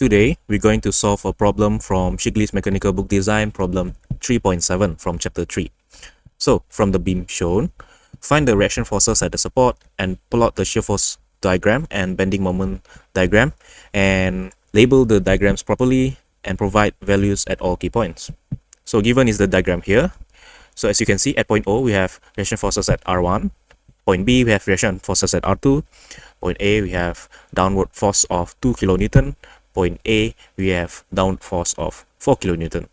Today, we're going to solve a problem from Shigley's Mechanical Book Design, problem 3.7 from chapter 3. So, from the beam shown, find the reaction forces at the support and plot the shear force diagram and bending moment diagram and label the diagrams properly and provide values at all key points. So, given is the diagram here. So, as you can see, at point O, we have reaction forces at R1. Point B, we have reaction forces at R2. Point A, we have downward force of 2 kilonewton. Point A, we have downward force of 4 kilonewton.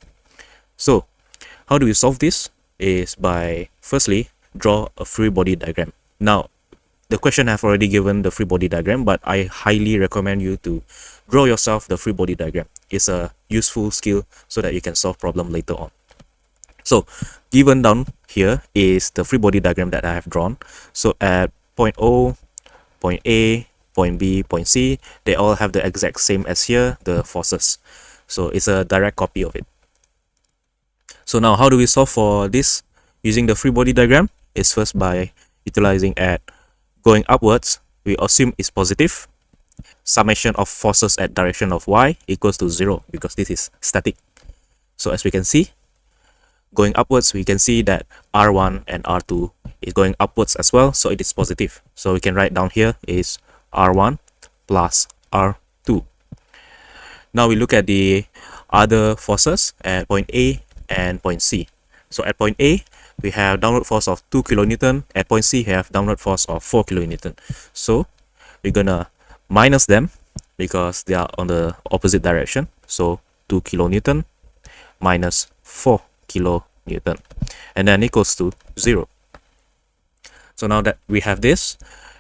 So, how do we solve this? Is by firstly draw a free body diagram. Now, the question I've already given the free body diagram, but I highly recommend you to draw yourself the free body diagram. It's a useful skill so that you can solve problem later on. So, given down here is the free body diagram that I have drawn. So, at point O, point A, point B, point C, they all have the exact same as here, the forces. So, it's a direct copy of it. So, now how do we solve for this using the free body diagram? Is first by utilizing at going upwards, we assume is positive. Summation of forces at direction of y equals to 0 because this is static. So, as we can see, going upwards, we can see that R1 and R2 is going upwards as well, so it is positive. So we can write down here is R1 plus R2. Now we look at the other forces at point A and point C. So at point A, we have downward force of 2 kilonewton. At point C, we have downward force of 4 kilonewton. So we're gonna minus them because they are on the opposite direction. So 2 kilonewton minus 4 kilonewton, and then equals to 0. So now that we have this,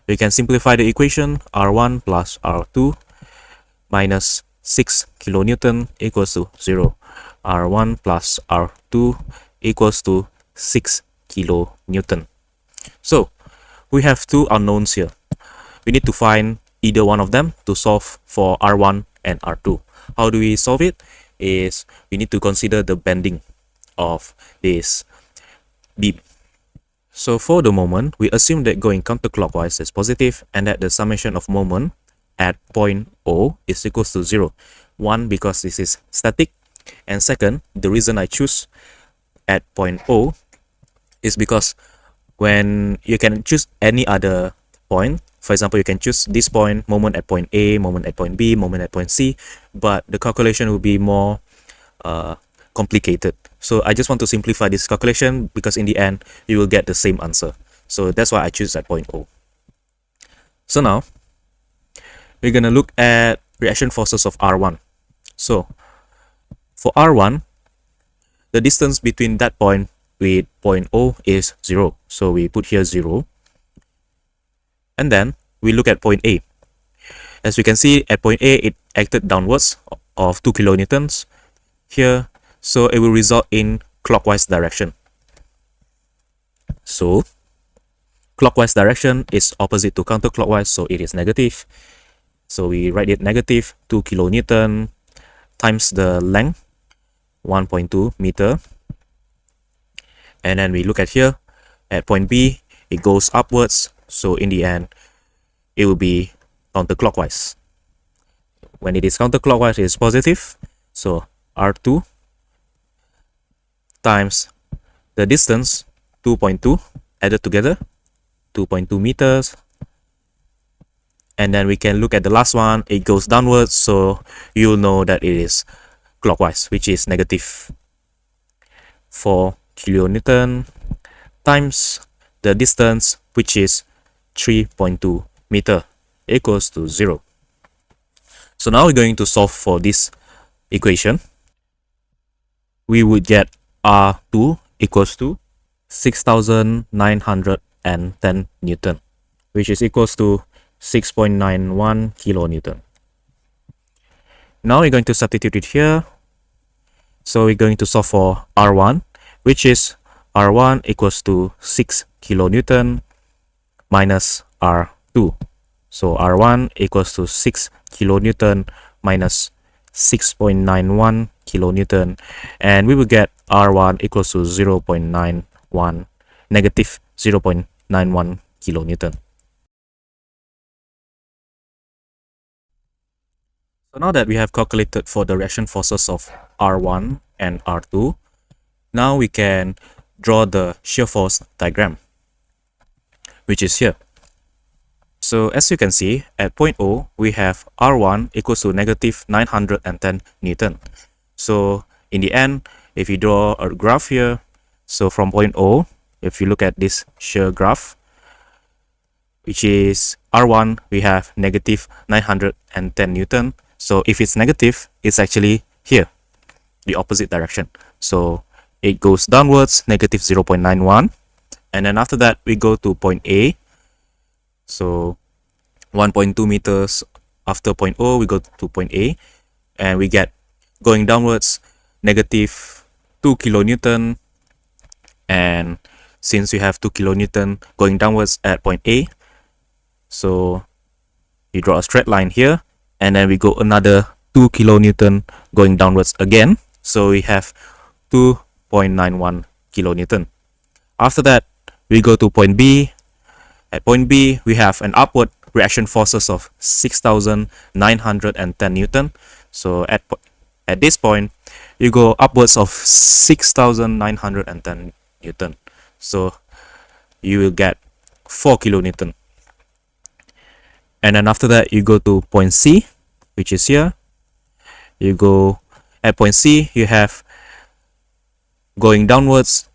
we can simplify the equation. R1 plus R2 minus 6 kilonewton equals to 0. R1 plus R2 equals to 6 kilonewton. So we have two unknowns here. We need to find either one of them to solve for R1 and R2. How do we solve it? Is we need to consider the bending of this beam. So for the moment, we assume that going counterclockwise is positive and that the summation of moment at point O is equals to 0. One, because this is static, and second, the reason I choose at point O is because when you can choose any other point, for example, you can choose this point, moment at point A, moment at point B, moment at point C, but the calculation will be more complicated. So I just want to simplify this calculation because in the end, you will get the same answer. So that's why I choose at point O. So now, we're going to look at reaction forces of R1. So for R1, the distance between that point with point O is 0. So we put here 0. And then we look at point A. As we can see, at point A, it acted downwards of 2 kilonewtons here. So it will result in clockwise direction. So clockwise direction is opposite to counterclockwise, so it is negative. So we write it negative 2 kilonewton times the length 1.2 meter. And then we look at here at point B, it goes upwards. So in the end, it will be counterclockwise. When it is counterclockwise, it is positive. So R2 times the distance 2.2 added together 2.2 meters, and then we can look at the last one. It goes downwards, so you'll know that it is clockwise, which is negative 4 kilonewton times the distance, which is 3.2 meter, equals to 0. So now we're going to solve for this equation. We would get R2 equals to 6,910 Newton, which is equals to 6.91 kilonewton. Now we're going to substitute it here. So we're going to solve for R1, which is R1 equals to 6 kilonewton minus R2. So R1 equals to 6 kilonewton minus 6.91 kilonewton, and we will get R1 equals to 0.91, negative 0.91 kilonewton. So now that we have calculated for the reaction forces of R1 and R2, now we can draw the shear force diagram, which is here. So as you can see, at point O, we have R1 equals to negative 910 Newton. So in the end, if you draw a graph here, so from point O, if you look at this shear graph, which is R1, we have negative 910 Newton. So if it's negative, it's actually here, the opposite direction. So it goes downwards, negative 0.91. And then after that, we go to point A. So 1.2 meters after point O, we go to point A. And we get, going downwards, negative 2 kilonewton. And since we have 2 kilonewton going downwards at point A, so you draw a straight line here, and then we go another 2 kilonewton going downwards again. So we have 2.91 kilonewton. After that, we go to point B. At point B, we have an upward reaction forces of 6,910 Newton. So at this point, you go upwards of 6,910 Newton. So you will get 4 kilonewton. And then after that, you go to point C, which is here. You go at point C, you have going downwards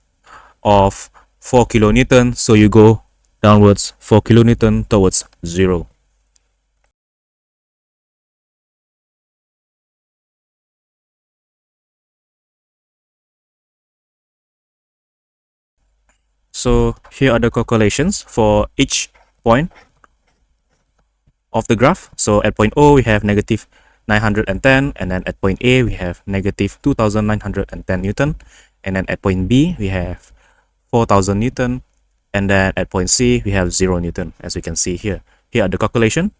of 4 kilonewton. So you go downwards 4 kilonewton towards 0. So here are the calculations for each point of the graph. So at point O, we have negative 910, and then at point A, we have negative 2,910 Newton, and then at point B, we have 4,000 Newton, and then at point C, we have 0 Newton, as we can see here. Here are the calculation.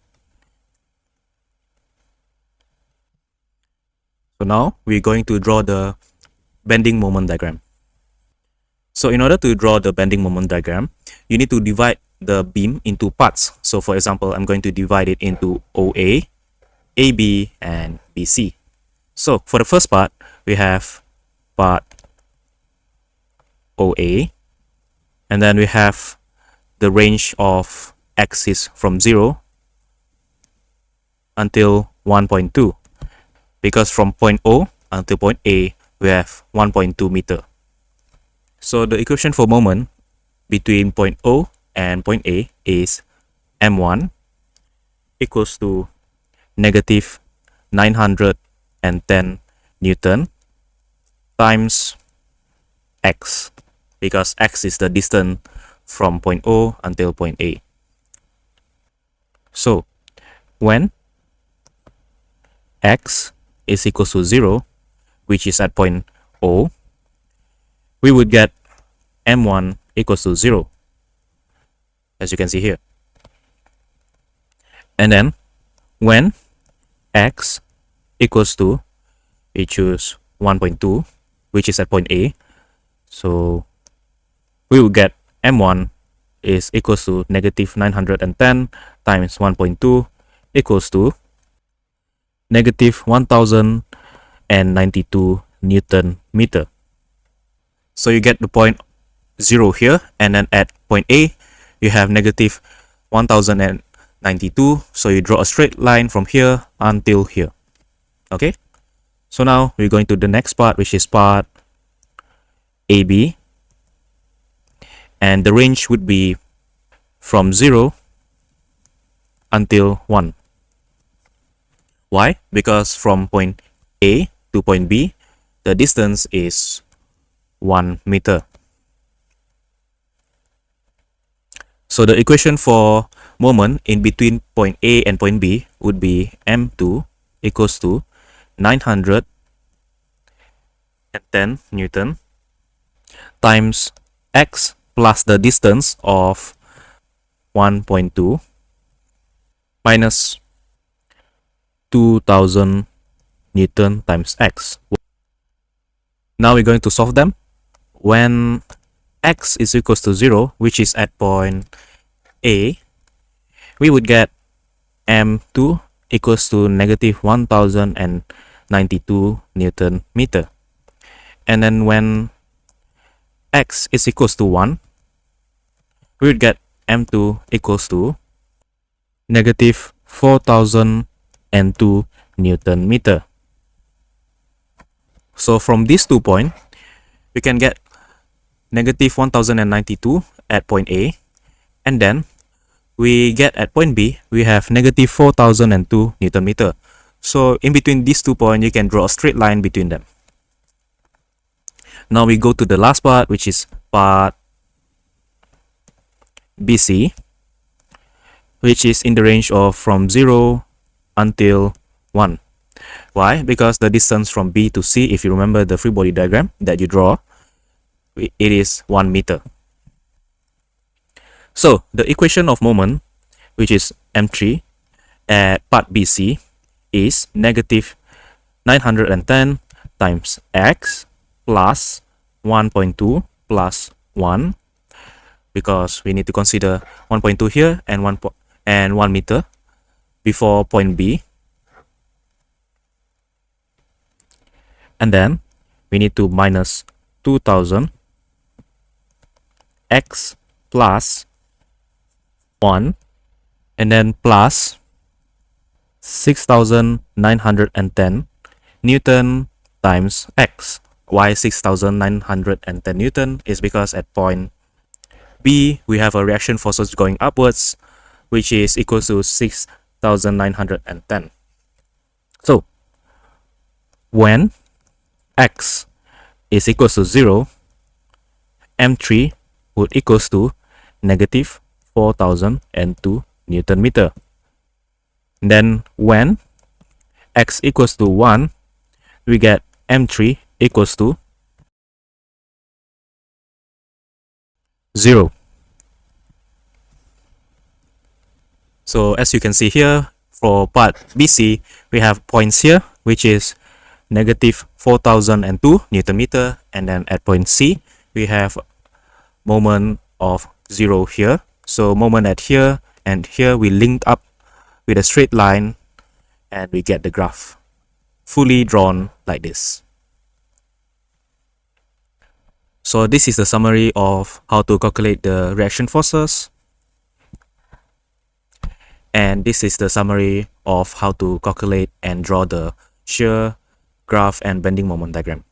So now we're going to draw the bending moment diagram. So in order to draw the bending moment diagram, you need to divide the beam into parts. So for example, I'm going to divide it into OA, AB, and BC. So for the first part, we have part OA, and then we have the range of axis from 0 until 1.2, because from point O until point A, we have 1.2 meter. So the equation for moment between point O and point A is M1 equals to negative 910 Newton times x, because x is the distance from point O until point A. So when x is equal to 0, which is at point O, we would get M1 equals to 0, as you can see here. And then when x equals to, we choose 1.2, which is at point A, so we will get M1 is equals to negative 910 times 1.2 equals to negative 1092 Newton meter. So you get the point 0 here, and then at point A, you have negative 1092. So you draw a straight line from here until here. Okay. So now we're going to the next part, which is part AB. And the range would be from 0 until 1. Why? Because from point A to point B, the distance is 1 meter. So the equation for moment in between point A and point B would be M2 equals to 910 Newton times x plus the distance of 1.2 minus 2000 Newton times x. Now we're going to solve them. When x is equals to 0, which is at point A, we would get M2 equals to negative 1092 Newton meter. And then when x is equals to 1, we would get M2 equals to negative 4002 Newton meter. So from these 2 points, we can get negative 1092 at point A, and then we get at point B, we have negative 4002 Newton meter. So in between these 2 points, you can draw a straight line between them. Now we go to the last part, which is part BC, which is in the range of from 0 until 1. Why? Because the distance from B to C, if you remember the free body diagram that you draw, it is 1 meter. So the equation of moment, which is M3 at part BC, is negative 910 times x plus 1.2 plus 1, because we need to consider 1.2 here and 1 meter before point B. And then we need to minus 2000 x plus 1, and then plus 6910 Newton times x. Why 6910 Newton? Is because at point B, we have a reaction forces going upwards, which is equal to 6910. So when x is equal to 0, M3 would equals to negative 4002 Newton meter. Then when x equals to 1, we get M3 equals to 0. So as you can see here, for part BC, we have points here, which is negative 4002 Newton meter, and then at point C, we have moment of 0 here. So moment at here and here, we linked up with a straight line, and we get the graph fully drawn like this. So this is the summary of how to calculate the reaction forces, and this is the summary of how to calculate and draw the shear, graph, and bending moment diagram.